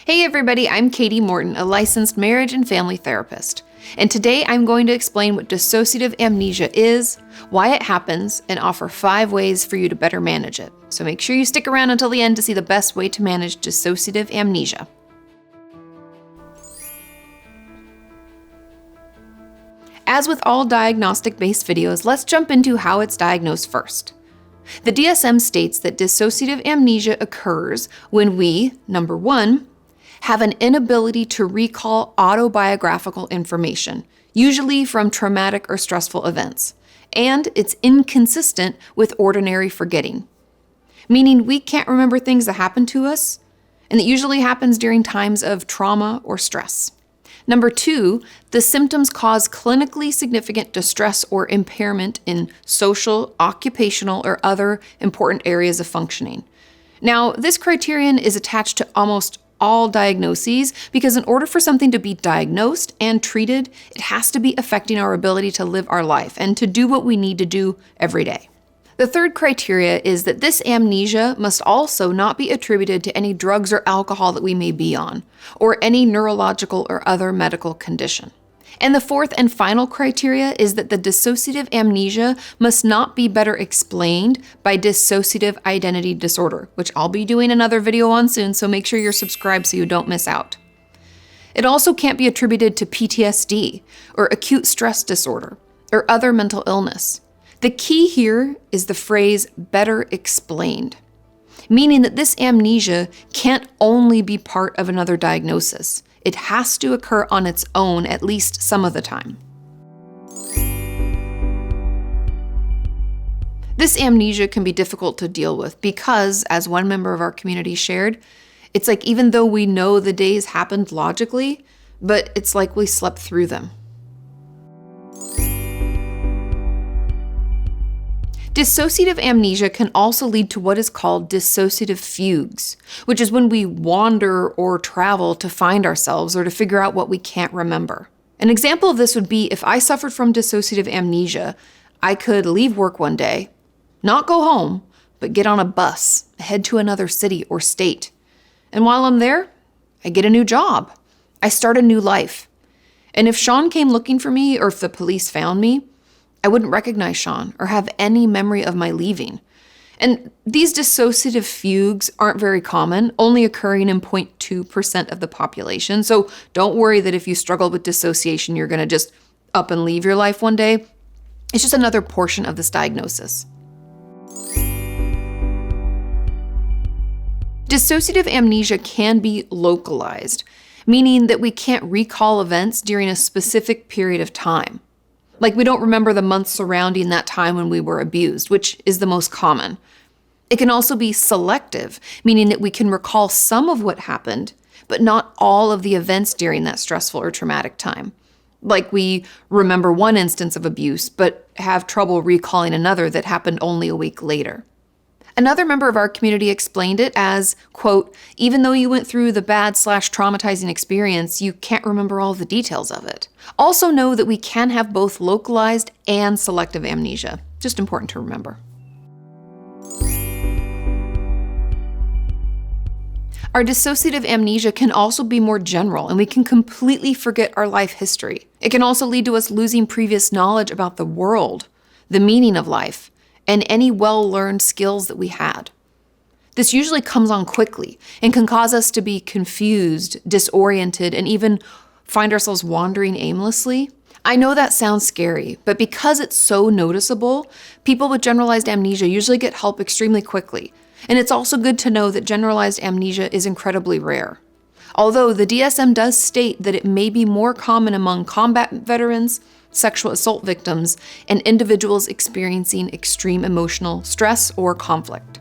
Hey everybody, I'm Kati Morton, a licensed marriage and family therapist. And today I'm going to explain what dissociative amnesia is, why it happens, and offer 5 ways for you to better manage it. So make sure you stick around until the end to see the best way to manage dissociative amnesia. As with all diagnostic-based videos, let's jump into how it's diagnosed first. The DSM states that dissociative amnesia occurs when we, number 1, have an inability to recall autobiographical information, usually from traumatic or stressful events, and it's inconsistent with ordinary forgetting, meaning we can't remember things that happened to us, and that usually happens during times of trauma or stress. Number 2, the symptoms cause clinically significant distress or impairment in social, occupational, or other important areas of functioning. Now, this criterion is attached to almost all diagnoses because in order for something to be diagnosed and treated, it has to be affecting our ability to live our life and to do what we need to do every day. The third criteria is that this amnesia must also not be attributed to any drugs or alcohol that we may be on, or any neurological or other medical condition. And the fourth and final criteria is that the dissociative amnesia must not be better explained by dissociative identity disorder, which I'll be doing another video on soon, so make sure you're subscribed so you don't miss out. It also can't be attributed to PTSD or acute stress disorder or other mental illness. The key here is the phrase better explained, meaning that this amnesia can't only be part of another diagnosis. It has to occur on its own at least some of the time. This amnesia can be difficult to deal with because, as one member of our community shared, it's like even though we know the days happened logically, but it's like we slept through them. Dissociative amnesia can also lead to what is called dissociative fugues, which is when we wander or travel to find ourselves or to figure out what we can't remember. An example of this would be if I suffered from dissociative amnesia, I could leave work one day, not go home, but get on a bus, head to another city or state. And while I'm there, I get a new job. I start a new life. And if Sean came looking for me or if the police found me, I wouldn't recognize Sean or have any memory of my leaving. And these dissociative fugues aren't very common, only occurring in 0.2% of the population. So don't worry that if you struggle with dissociation, you're going to just up and leave your life one day. It's just another portion of this diagnosis. Dissociative amnesia can be localized, meaning that we can't recall events during a specific period of time. Like we don't remember the months surrounding that time when we were abused, which is the most common. It can also be selective, meaning that we can recall some of what happened, but not all of the events during that stressful or traumatic time. Like we remember one instance of abuse, but have trouble recalling another that happened only a week later. Another member of our community explained it as, quote, even though you went through the bad/traumatizing experience, you can't remember all the details of it. Also know that we can have both localized and selective amnesia. Just important to remember. Our dissociative amnesia can also be more general, and we can completely forget our life history. It can also lead to us losing previous knowledge about the world, the meaning of life, and any well-learned skills that we had. This usually comes on quickly and can cause us to be confused, disoriented, and even find ourselves wandering aimlessly. I know that sounds scary, but because it's so noticeable, people with generalized amnesia usually get help extremely quickly. And it's also good to know that generalized amnesia is incredibly rare. Although the DSM does state that it may be more common among combat veterans, sexual assault victims, and individuals experiencing extreme emotional stress or conflict.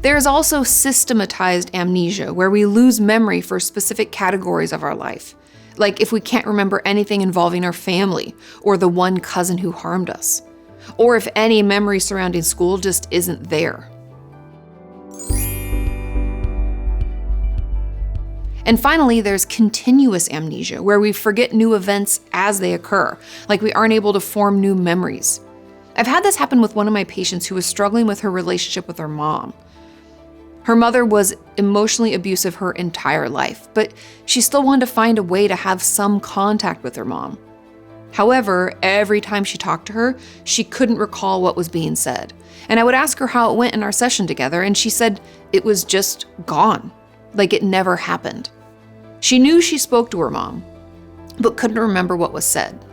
There is also systematized amnesia, where we lose memory for specific categories of our life, like if we can't remember anything involving our family or the one cousin who harmed us, or if any memory surrounding school just isn't there. And finally, there's continuous amnesia, where we forget new events as they occur, like we aren't able to form new memories. I've had this happen with one of my patients who was struggling with her relationship with her mom. Her mother was emotionally abusive her entire life, but she still wanted to find a way to have some contact with her mom. However, every time she talked to her, she couldn't recall what was being said. And I would ask her how it went in our session together, and she said it was just gone, like it never happened. She knew she spoke to her mom, but couldn't remember what was said.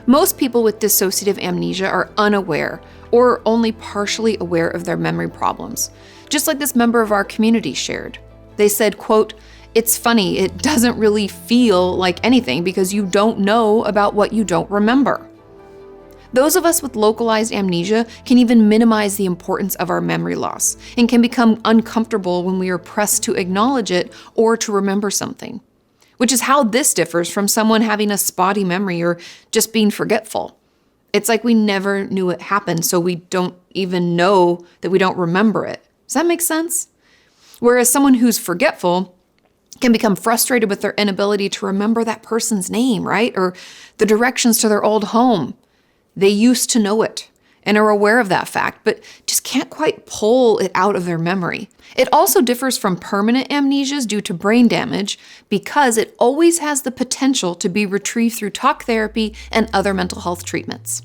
Most people with dissociative amnesia are unaware or only partially aware of their memory problems, just like this member of our community shared. They said, quote, "It's funny, it doesn't really feel like anything because you don't know about what you don't remember." Those of us with localized amnesia can even minimize the importance of our memory loss and can become uncomfortable when we are pressed to acknowledge it or to remember something, which is how this differs from someone having a spotty memory or just being forgetful. It's like we never knew it happened, so we don't even know that we don't remember it. Does that make sense? Whereas someone who's forgetful can become frustrated with their inability to remember that person's name, right? Or the directions to their old home. They used to know it and are aware of that fact, but just can't quite pull it out of their memory. It also differs from permanent amnesias due to brain damage because it always has the potential to be retrieved through talk therapy and other mental health treatments.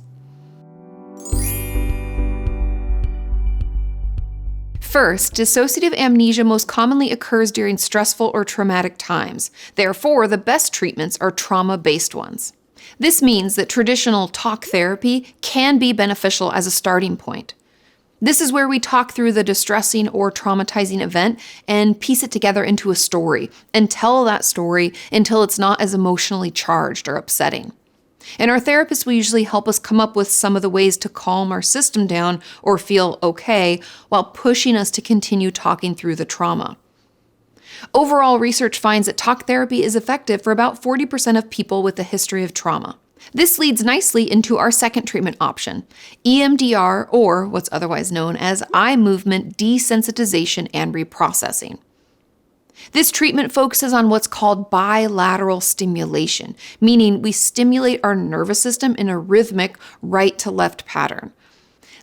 First, dissociative amnesia most commonly occurs during stressful or traumatic times. Therefore, the best treatments are trauma-based ones. This means that traditional talk therapy can be beneficial as a starting point. This is where we talk through the distressing or traumatizing event and piece it together into a story and tell that story until it's not as emotionally charged or upsetting. And our therapists will usually help us come up with some of the ways to calm our system down or feel okay while pushing us to continue talking through the trauma. Overall, research finds that talk therapy is effective for about 40% of people with a history of trauma. This leads nicely into our second treatment option, EMDR, or what's otherwise known as eye movement desensitization and reprocessing. This treatment focuses on what's called bilateral stimulation, meaning we stimulate our nervous system in a rhythmic right to left pattern.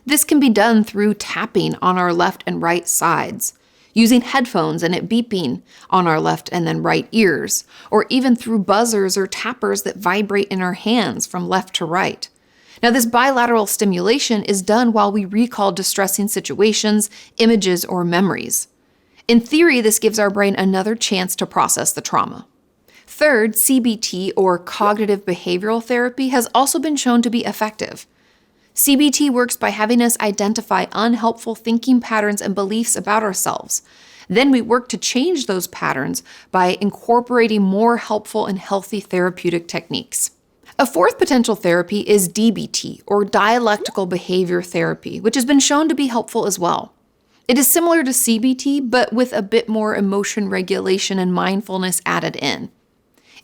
This can be done through tapping on our left and right sides, using headphones and it beeping on our left and then right ears, or even through buzzers or tappers that vibrate in our hands from left to right. Now, this bilateral stimulation is done while we recall distressing situations, images, or memories. In theory, this gives our brain another chance to process the trauma. Third, CBT, or cognitive behavioral therapy, has also been shown to be effective. CBT works by having us identify unhelpful thinking patterns and beliefs about ourselves. Then we work to change those patterns by incorporating more helpful and healthy therapeutic techniques. A fourth potential therapy is DBT, or Dialectical Behavior Therapy, which has been shown to be helpful as well. It is similar to CBT, but with a bit more emotion regulation and mindfulness added in.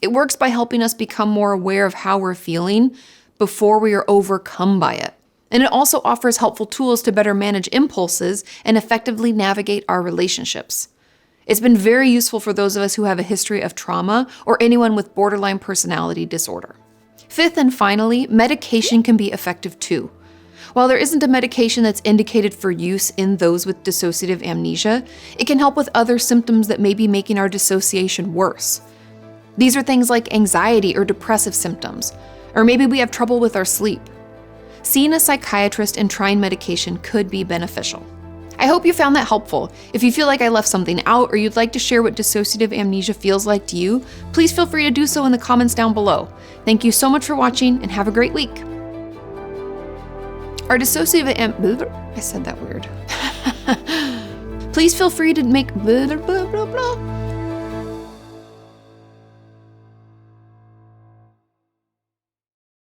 It works by helping us become more aware of how we're feeling before we are overcome by it. And it also offers helpful tools to better manage impulses and effectively navigate our relationships. It's been very useful for those of us who have a history of trauma or anyone with borderline personality disorder. Fifth and finally, medication can be effective too. While there isn't a medication that's indicated for use in those with dissociative amnesia, it can help with other symptoms that may be making our dissociation worse. These are things like anxiety or depressive symptoms, or maybe we have trouble with our sleep. Seeing a psychiatrist and trying medication could be beneficial. I hope you found that helpful. If you feel like I left something out or you'd like to share what dissociative amnesia feels like to you, please feel free to do so in the comments down below. Thank you so much for watching and have a great week. Our dissociative I said that weird. Please feel free to make blah, blah, blah, blah.